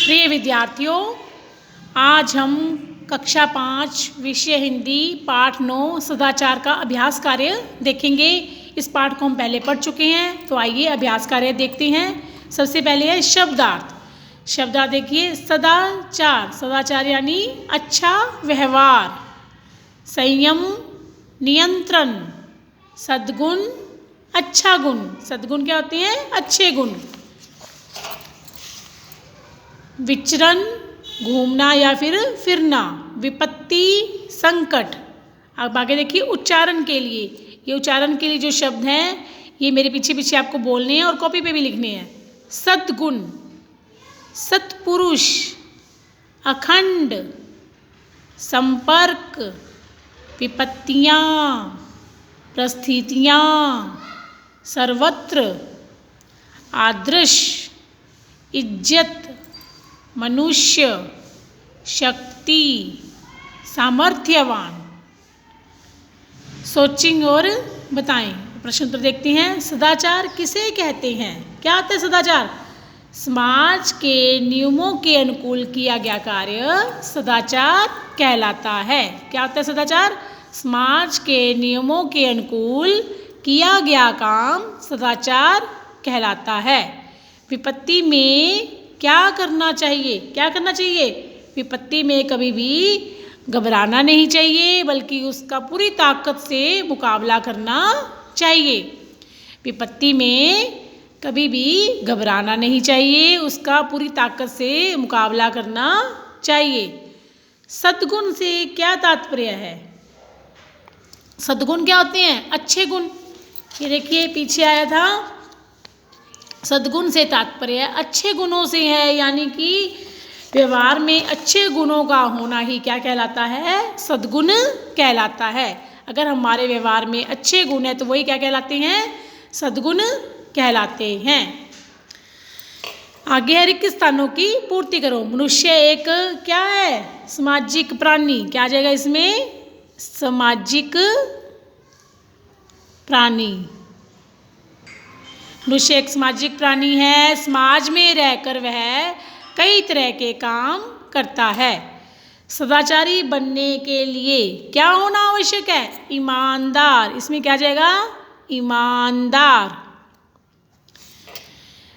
प्रिय विद्यार्थियों, आज हम कक्षा 5 विषय हिंदी पाठ 9 सदाचार का अभ्यास कार्य देखेंगे। इस पाठ को हम पहले पढ़ चुके हैं, तो आइए अभ्यास कार्य देखते हैं। सबसे पहले है शब्दार्थ। शब्दार्थ देखिए, सदाचार। सदाचार यानी अच्छा व्यवहार, संयम, नियंत्रण, सद्गुण, अच्छा गुण। सद्गुण क्या होते हैं? अच्छे गुण। विचरण, घूमना या फिर फिरना। विपत्ति, संकट। अब आगे देखिए उच्चारण के लिए। ये उच्चारण के लिए जो शब्द हैं ये मेरे पीछे पीछे आपको बोलने हैं और कॉपी पे भी लिखने हैं। सद्गुण, सत्पुरुष, अखंड, संपर्क, विपत्तियाँ, परिस्थितियाँ, सर्वत्र, आदर्श, इज्जत, मनुष्य, शक्ति, सामर्थ्यवान। सोचें और बताएं। प्रश्न उत्तर देखते हैं। सदाचार किसे कहते हैं? क्या होता है सदाचार? समाज के नियमों के अनुकूल किया गया कार्य सदाचार कहलाता है। क्या होता है सदाचार? समाज के नियमों के अनुकूल किया गया काम सदाचार कहलाता है। विपत्ति में क्या करना चाहिए? क्या करना चाहिए? विपत्ति में कभी भी घबराना नहीं चाहिए, बल्कि उसका पूरी ताकत से मुकाबला करना चाहिए। विपत्ति में कभी भी घबराना नहीं चाहिए, उसका पूरी ताकत से मुकाबला करना चाहिए। सद्गुण से क्या तात्पर्य है? सद्गुण क्या होते हैं? अच्छे गुण। ये देखिए पीछे आया था। सद्गुण से तात्पर्य अच्छे गुणों से है, यानी कि व्यवहार में अच्छे गुणों का होना ही क्या कहलाता है? सद्गुण कहलाता है। अगर हमारे व्यवहार में अच्छे गुण हैं तो वही क्या कहलाते हैं? सद्गुण कहलाते हैं। आगे है रिक्त स्थानों की पूर्ति करो। मनुष्य एक क्या है? सामाजिक प्राणी। क्या आ जाएगा इसमें? सामाजिक प्राणी। मनुष्य एक सामाजिक प्राणी है। समाज में रहकर वह कई तरह के काम करता है। सदाचारी बनने के लिए क्या होना आवश्यक है? ईमानदार। इसमें क्या जाएगा? ईमानदार।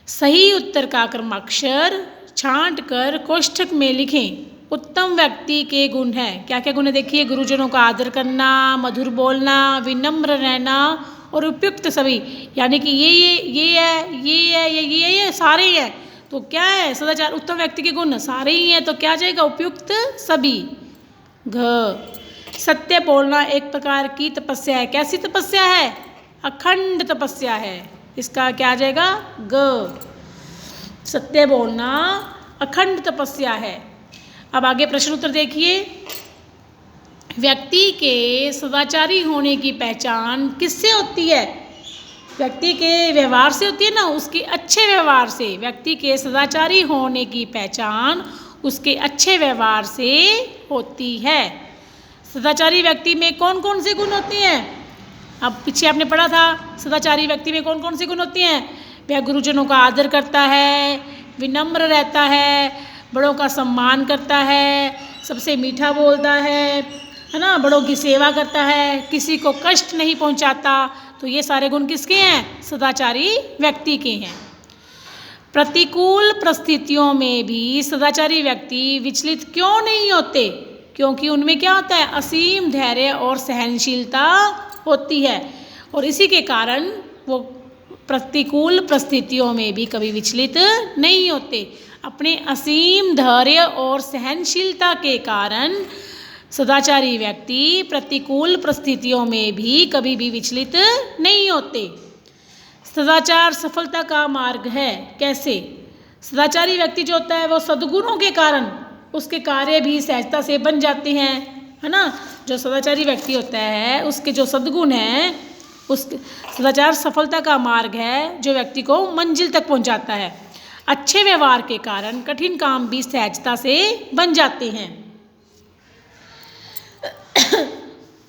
सही उत्तर का क्रमाक्षर छांट कर कोष्ठक में लिखें। उत्तम व्यक्ति के गुण है। क्या क्या गुण है? देखिए, गुरुजनों का आदर करना, मधुर बोलना, विनम्र रहना और उपयुक्त सभी। यानी कि ये सारे हैं। तो क्या है? सदाचार उत्तम व्यक्ति के गुण सारे ही हैं, तो क्या जाएगा? उपयुक्त सभी। सत्य बोलना एक प्रकार की तपस्या है। कैसी तपस्या है? अखंड तपस्या है। इसका क्या आ जाएगा? सत्य बोलना अखंड तपस्या है। अब आगे प्रश्न उत्तर देखिए। व्यक्ति के सदाचारी होने की पहचान किससे होती है? व्यक्ति के व्यवहार से होती है ना, उसके अच्छे व्यवहार से। व्यक्ति के सदाचारी होने की पहचान उसके अच्छे व्यवहार से होती है। सदाचारी व्यक्ति में कौन कौन से गुण होते हैं? अब पीछे आपने पढ़ा था, सदाचारी व्यक्ति में कौन कौन से गुण होते हैं? वह गुरुजनों का आदर करता है, विनम्र रहता है, बड़ों का सम्मान करता है, सबसे मीठा बोलता है ना, बड़ों की सेवा करता है, किसी को कष्ट नहीं पहुंचाता। तो ये सारे गुण किसके हैं? सदाचारी व्यक्ति के हैं। प्रतिकूल परिस्थितियों में भी सदाचारी व्यक्ति विचलित क्यों नहीं होते? क्योंकि उनमें क्या होता है? असीम धैर्य और सहनशीलता होती है, और इसी के कारण वो प्रतिकूल परिस्थितियों में भी कभी विचलित नहीं होते। अपने असीम धैर्य और सहनशीलता के कारण सदाचारी व्यक्ति प्रतिकूल परिस्थितियों में भी कभी भी विचलित नहीं होते। सदाचार सफलता का मार्ग है। कैसे? सदाचारी व्यक्ति जो होता है वो सद्गुणों के कारण उसके कार्य भी सहजता से बन जाते हैं, है ना। जो सदाचारी व्यक्ति होता है उसके जो सद्गुण हैं, उसके सदाचार सफलता का मार्ग है जो व्यक्ति को मंजिल तक पहुंचाता है। अच्छे व्यवहार के कारण कठिन काम भी सहजता से बन जाते हैं।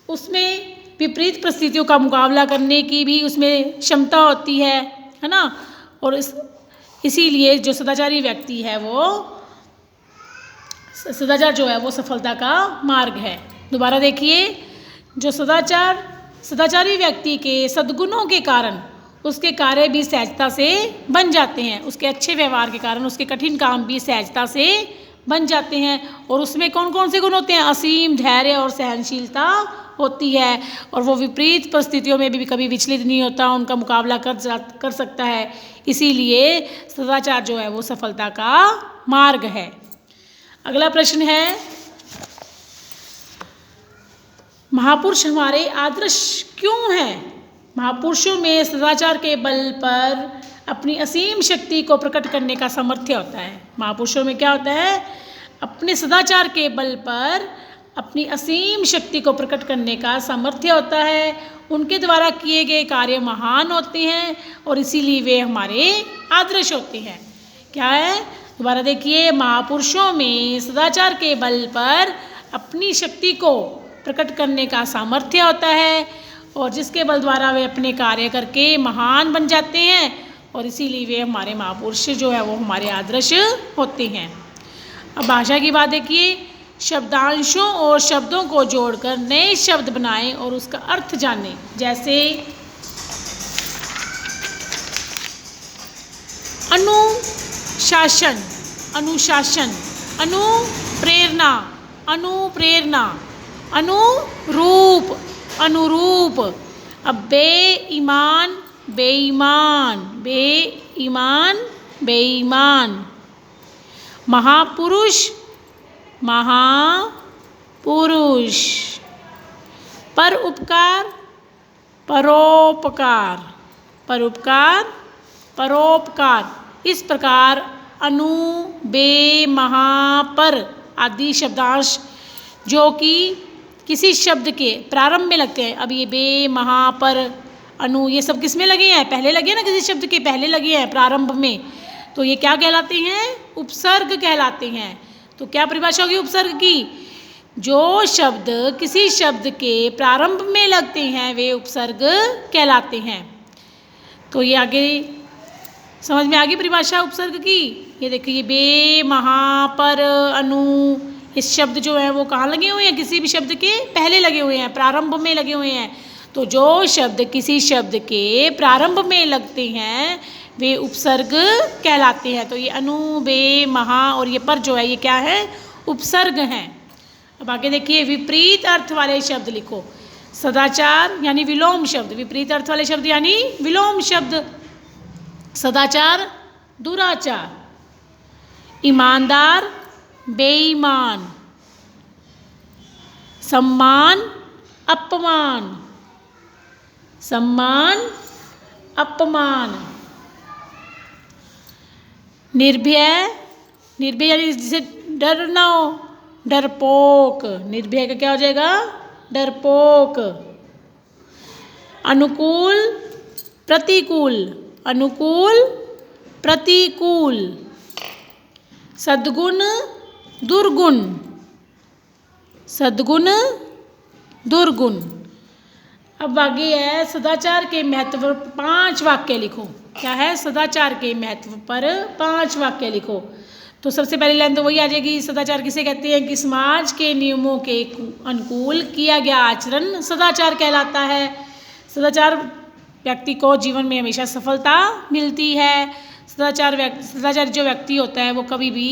उसमें विपरीत परिस्थितियों का मुकाबला करने की भी उसमें क्षमता होती है ना। और इसीलिए जो सदाचारी व्यक्ति है वो सदाचार जो है वो सफलता का मार्ग है। दोबारा देखिए, जो सदाचारी व्यक्ति के सद्गुणों के कारण उसके कार्य भी सहजता से बन जाते हैं, उसके अच्छे व्यवहार के कारण उसके कठिन काम भी सहजता से बन जाते हैं। और उसमें कौन कौन से गुण होते हैं? असीम धैर्य और सहनशीलता होती है, और वो विपरीत परिस्थितियों में भी कभी विचलित नहीं होता, उनका मुकाबला कर सकता है। इसीलिए सदाचार जो है वो सफलता का मार्ग है। अगला प्रश्न है, महापुरुष हमारे आदर्श क्यों हैं? महापुरुषों में सदाचार के बल पर अपनी असीम शक्ति को प्रकट करने का सामर्थ्य होता है। महापुरुषों में क्या होता है? अपने सदाचार के बल पर अपनी असीम शक्ति को प्रकट करने का सामर्थ्य होता है। उनके द्वारा किए गए कार्य महान होते हैं और इसीलिए वे हमारे आदर्श होते हैं। क्या है? दोबारा देखिए, महापुरुषों में सदाचार के बल पर अपनी शक्ति को प्रकट करने का सामर्थ्य होता है और जिसके बल द्वारा वे अपने कार्य करके महान बन जाते हैं और इसीलिए वे हमारे महापुरुष जो है वो हमारे आदर्श होते हैं। अब भाषा की बात देखिए, शब्दांशों और शब्दों को जोड़कर नए शब्द बनाएं और उसका अर्थ जानें। जैसे अनुशासन, अनुशासन, अनुप्रेरणा, अनुप्रेरणा, अनुरूप, अनुरूप। अब बेईमान, बेईमान, बेईमान, बेईमान। महापुरुष, महापुरुष। परोपकार, परोपकार, परोपकार, परोपकार। इस प्रकार अनु, बे, महा, पर आदि शब्दांश जो कि किसी शब्द के प्रारंभ में लगते हैं। अब ये बे, महा, पर, अनु ये सब किस में लगे हैं? पहले लगे हैं ना, किसी शब्द के पहले लगे हैं प्रारंभ में, तो ये क्या कहलाते हैं? उपसर्ग कहलाते हैं। तो क्या परिभाषा होगी उपसर्ग की? जो शब्द किसी शब्द के प्रारंभ में लगते हैं वे उपसर्ग कहलाते हैं। तो ये आगे समझ में आ गई परिभाषा उपसर्ग की। ये देखिए, बे, महा, पर, अनु इस शब्द जो है वो कहाँ लगे हुए हैं? किसी भी शब्द के पहले लगे हुए हैं, प्रारंभ में लगे हुए हैं। तो जो शब्द किसी शब्द के प्रारंभ में लगते हैं वे उपसर्ग कहलाते हैं। तो ये अनु, बे, महा और ये पर जो है ये क्या है? उपसर्ग हैं। अब आगे देखिए, विपरीत अर्थ वाले शब्द लिखो। सदाचार यानी विलोम शब्द, विपरीत अर्थ वाले शब्द यानी विलोम शब्द। सदाचार, दुराचार। ईमानदार, बेईमान। सम्मान, अपमान, सम्मान, अपमान। निर्भय, निर्भय यानी जिसे डर ना हो, डरपोक। निर्भय का क्या हो जाएगा? डरपोक। अनुकूल, प्रतिकूल, अनुकूल, प्रतिकूल। सद्गुण, दुर्गुण, सद्गुण, दुर्गुण। अब आगे है सदाचार के महत्व पर 5 वाक्य लिखो। क्या है? सदाचार के महत्व पर 5 वाक्य लिखो। तो सबसे पहली लाइन तो वही आ जाएगी, सदाचार किसे कहते हैं? कि समाज के नियमों के अनुकूल किया गया आचरण सदाचार कहलाता है। सदाचार व्यक्ति को जीवन में हमेशा सफलता मिलती है। सदाचार जो व्यक्ति होता है वो कभी भी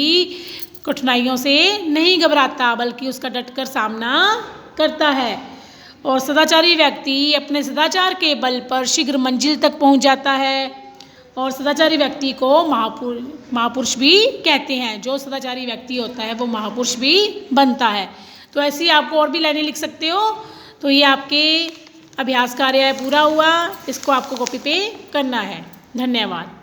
कठिनाइयों से नहीं घबराता बल्कि उसका डटकर सामना करता है। और सदाचारी व्यक्ति अपने सदाचार के बल पर शीघ्र मंजिल तक पहुंच जाता है। और सदाचारी व्यक्ति को महापुरुष भी कहते हैं। जो सदाचारी व्यक्ति होता है वो महापुरुष भी बनता है। तो ऐसी आपको और भी लाइनें लिख सकते हो। तो ये आपके अभ्यास कार्य पूरा हुआ, इसको आपको कॉपी पे करना है। धन्यवाद।